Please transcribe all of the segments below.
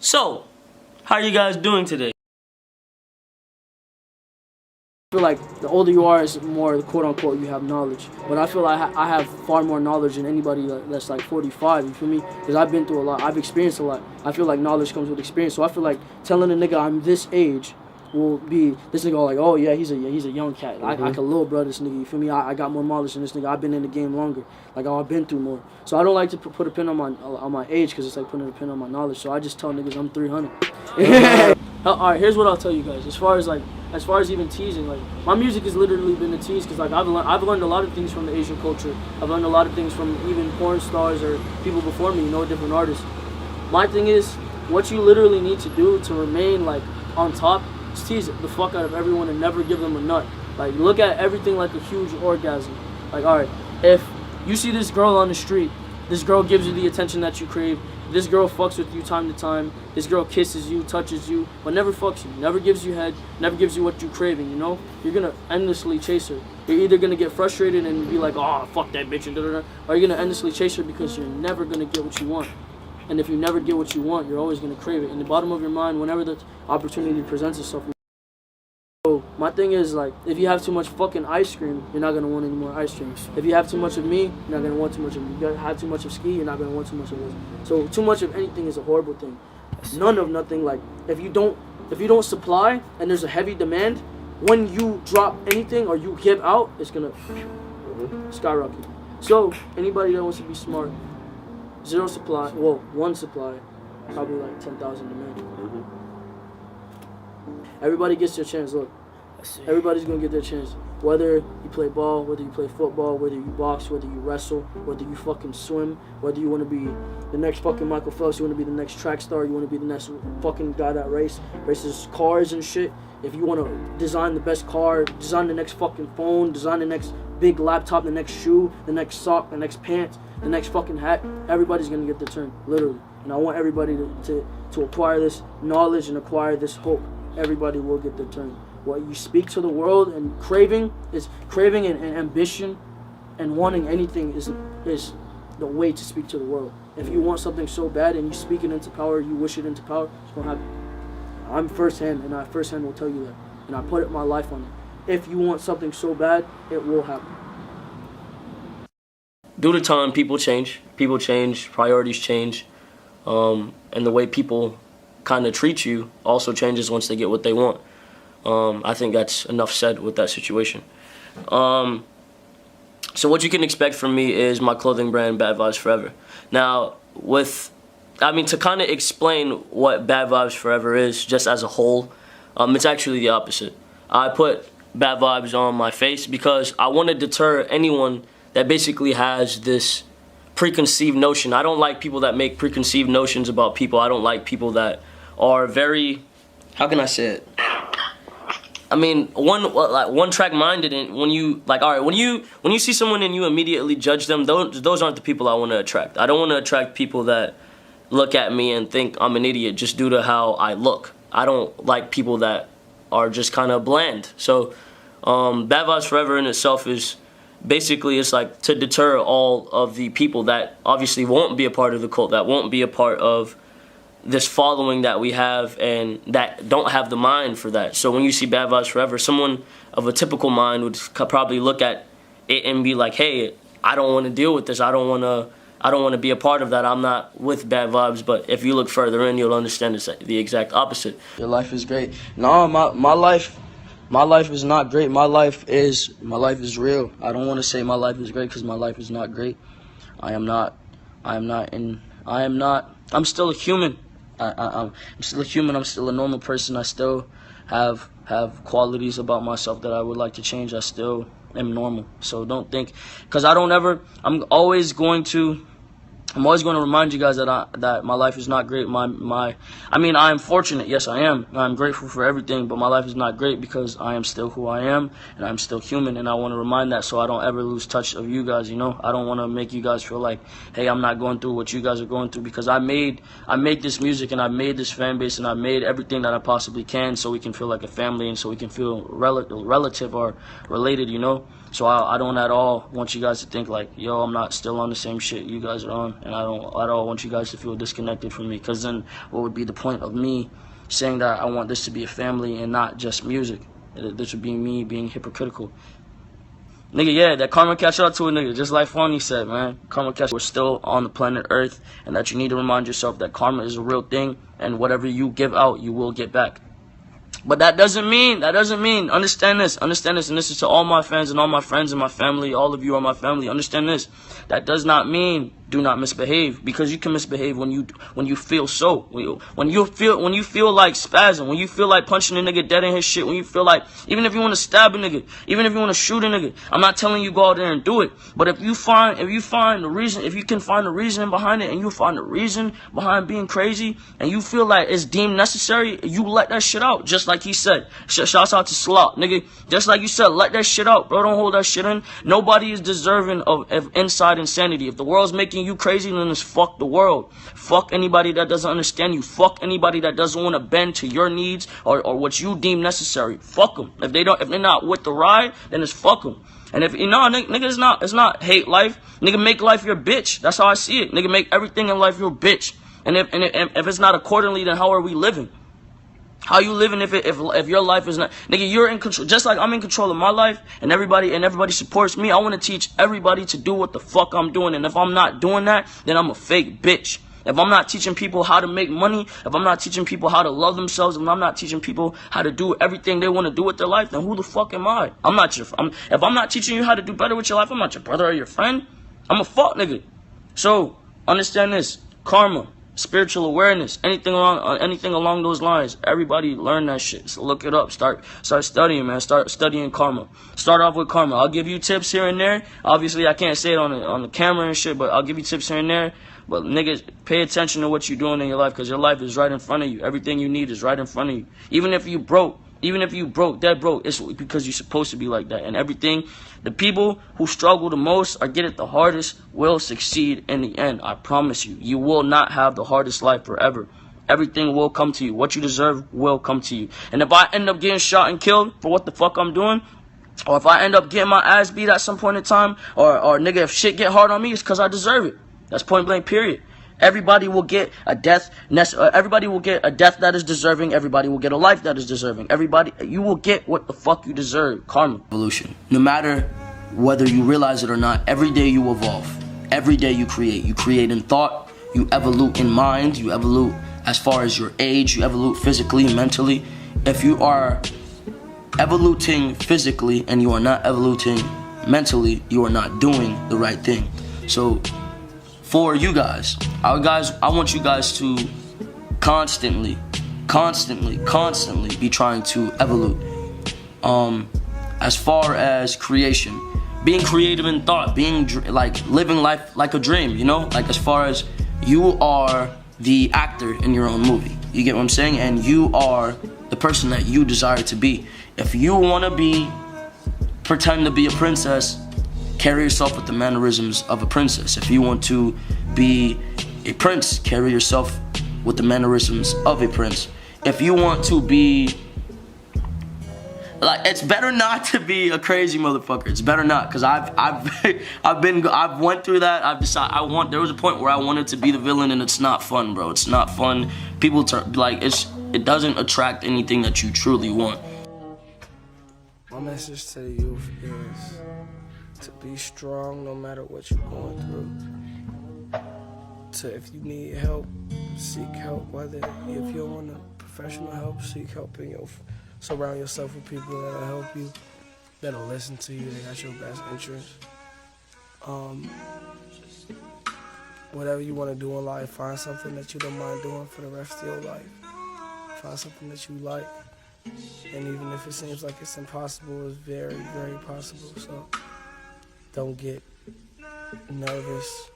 So, how are you guys doing today? I feel like the older you are, is more quote unquote you have knowledge. But I feel like I have far more knowledge than anybody that's like 45. You feel me? Because I've been through a lot. I've experienced a lot. I feel like knowledge comes with experience. So I feel like telling a nigga I'm this age will be this nigga like, oh yeah, he's a young cat. I can little brother this nigga. You feel me? I got more knowledge than this nigga. I've been in the game longer. Like I've been through more. So I don't like to put a pin on my age because it's like putting a pin on my knowledge. So I just tell niggas I'm 300. All right, here's what I'll tell you guys. As far as even teasing, like my music has literally been a tease because like I've learned a lot of things from the Asian culture. I've learned a lot of things from even porn stars or people before me, different artists. My thing is, what you literally need to do to remain like on top is tease the fuck out of everyone and never give them a nut. Like look at everything like a huge orgasm. Like alright, if you see this girl on the street, this girl gives you the attention that you crave. This girl fucks with you time to time. This girl kisses you, touches you, but never fucks you. Never gives you head, never gives you what you're craving, You're gonna endlessly chase her. You're either gonna get frustrated and be like, oh, fuck that bitch, and da-da-da, or you're gonna endlessly chase her because you're never gonna get what you want. And if you never get what you want, you're always gonna crave it. In the bottom of your mind, whenever the opportunity presents itself. So my thing is like, if you have too much fucking ice cream, you're not gonna want any more ice cream. If you have too much of me, you're not gonna want too much of me. You have too much of ski, you're not gonna want too much of this. So too much of anything is a horrible thing. None of nothing. Like if you don't supply and there's a heavy demand, when you drop anything or you give out, it's gonna skyrocket. So anybody that wants to be smart, zero supply, well, one supply, probably like 10,000 demand. Everybody gets their chance. Look, everybody's gonna get their chance. Whether you play ball, whether you play football, whether you box, whether you wrestle, whether you fucking swim, whether you want to be the next fucking Michael Phelps, you want to be the next track star, you want to be the next fucking guy that races cars and shit. If you want to design the best car, design the next fucking phone, design the next big laptop, the next shoe, the next sock, the next pants, the next fucking hat, everybody's gonna get their turn, literally. And I want everybody to acquire this knowledge and acquire this hope. Everybody will get their turn. What you speak to the world and craving and ambition and wanting anything is the way to speak to the world. If you want something so bad and you speak it into power, you wish it into power, it's gonna happen. I'm firsthand, and I firsthand will tell you that. And I put my life on it. If you want something so bad, it will happen. Due to time, people change, priorities change, and the way people kind of treat you also changes once they get what they want. I think that's enough said with that situation. So what you can expect from me is my clothing brand, Bad Vibes Forever. Now, to kind of explain what Bad Vibes Forever is, just as a whole, it's actually the opposite. I put Bad Vibes on my face because I want to deter anyone that basically has this preconceived notion. I don't like people that make preconceived notions about people. I don't like people that are very, how can I say it? One track minded, and when you see someone and you immediately judge them, those aren't the people I want to attract. I don't want to attract people that look at me and think I'm an idiot just due to how I look. I don't like people that are just kind of bland. So Bad Vibes Forever in itself is basically, it's like to deter all of the people that obviously won't be a part of the cult, that won't be a part of this following that we have, and that don't have the mind for that. So when you see Bad Vibes Forever, someone of a typical mind would probably look at it and be like, hey, I don't want to deal with this. I don't want to be a part of that. I'm not with Bad Vibes. But if you look further in, you'll understand it's the exact opposite. Your life is great. No, my life is not great. My life is real. I don't want to say my life is great because my life is not great. I'm still a human. I'm still a human. I'm still a normal person. I still have qualities about myself that I would like to change. I still am normal. So don't think, because I'm always going to remind you guys that my life is not great. I am fortunate. Yes, I am. I'm grateful for everything, but my life is not great because I am still who I am, and I'm still human, and I want to remind that so I don't ever lose touch of you guys, I don't want to make you guys feel like, hey, I'm not going through what you guys are going through, because I made this music, and I made this fan base, and I made everything that I possibly can so we can feel like a family, and so we can feel relative or related, So I don't at all want you guys to think like, yo, I'm not still on the same shit you guys are on, and I don't at all want you guys to feel disconnected from me, because then what would be the point of me saying that I want this to be a family and not just music? This would be me being hypocritical. Nigga, yeah, that karma catch up to a nigga, just like Fonny said, man. Karma catch, we're still on the planet Earth, and that you need to remind yourself that karma is a real thing, and whatever you give out, you will get back. But that doesn't mean, understand this, and this is to all my fans and all my friends and my family, all of you are my family, understand this. That does not mean do not misbehave, because you can misbehave when you feel so. When you feel like spazzing, when you feel like punching a nigga dead in his shit, when you feel like, even if you want to stab a nigga, even if you want to shoot a nigga, I'm not telling you go out there and do it. But if you find the reason, if you can find the reason behind it, and you find the reason behind being crazy, and you feel like it's deemed necessary, you let that shit out, just like he said. Shouts out to Slot, nigga. Just like you said, let that shit out, bro. Don't hold that shit in. Nobody is deserving of inside insanity. If the world's making you crazy, then it's fuck the world. Fuck anybody that doesn't understand you. Fuck anybody that doesn't want to bend to your needs or what you deem necessary. Fuck them. If they're not with the ride, then it's fuck them. And if you know, nigga, it's not hate life. Nigga, make life your bitch. That's how I see it. Nigga, make everything in life your bitch. And if it's not accordingly, then how are we living? How you living if your life is not, nigga, you're in control, just like I'm in control of my life, and everybody supports me. I want to teach everybody to do what the fuck I'm doing, and if I'm not doing that, then I'm a fake bitch. If I'm not teaching people how to make money, if I'm not teaching people how to love themselves, if I'm not teaching people how to do everything they want to do with their life, then who the fuck am I? If I'm not teaching you how to do better with your life, I'm not your brother or your friend. I'm a fuck nigga. So understand this: karma, spiritual awareness, anything along those lines. Everybody learn that shit. So look it up. Start studying, man. Start studying karma. Start off with karma. I'll give you tips here and there. Obviously, I can't say it on the camera and shit, but I'll give you tips here and there. But niggas, pay attention to what you're doing in your life, because your life is right in front of you. Everything you need is right in front of you. Even if you broke, dead broke, it's because you're supposed to be like that. And everything, the people who struggle the most or get it the hardest will succeed in the end. I promise you. You will not have the hardest life forever. Everything will come to you. What you deserve will come to you. And if I end up getting shot and killed for what the fuck I'm doing, or if I end up getting my ass beat at some point in time, or nigga, if shit get hard on me, it's because I deserve it. That's point blank, period. Everybody will get a death. Everybody will get a death that is deserving. Everybody will get a life that is deserving. You will get what the fuck you deserve. Karma. Evolution. No matter whether you realize it or not, every day you evolve. Every day you create. You create in thought. You evolve in mind. You evolve as far as your age. You evolve physically, mentally. If you are evoluting physically and you are not evoluting mentally, you are not doing the right thing. So, for you guys, I want you guys to constantly be trying to evolve. As far as creation, being creative in thought, being like living life like a dream, you know, like as far as you are the actor in your own movie. You get what I'm saying? And you are the person that you desire to be. If you want to pretend to be a princess, carry yourself with the mannerisms of a princess. If you want to be a prince, carry yourself with the mannerisms of a prince. If you want to be like, it's better not to be a crazy motherfucker. It's better not, because I've went through that. I've decided there was a point where I wanted to be the villain, and it's not fun, bro. It's not fun. People it doesn't attract anything that you truly want. My message to the youth is to be strong no matter what you're going through. If you need help, seek help. Whether if you want professional help, seek help, and surround yourself with people that'll help you, that'll listen to you, that got your best interest. Whatever you want to do in life, find something that you don't mind doing for the rest of your life. Find something that you like, and even if it seems like it's impossible, it's very, very possible. So don't get nervous.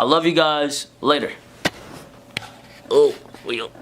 I love you guys. Later. Oh, we don't.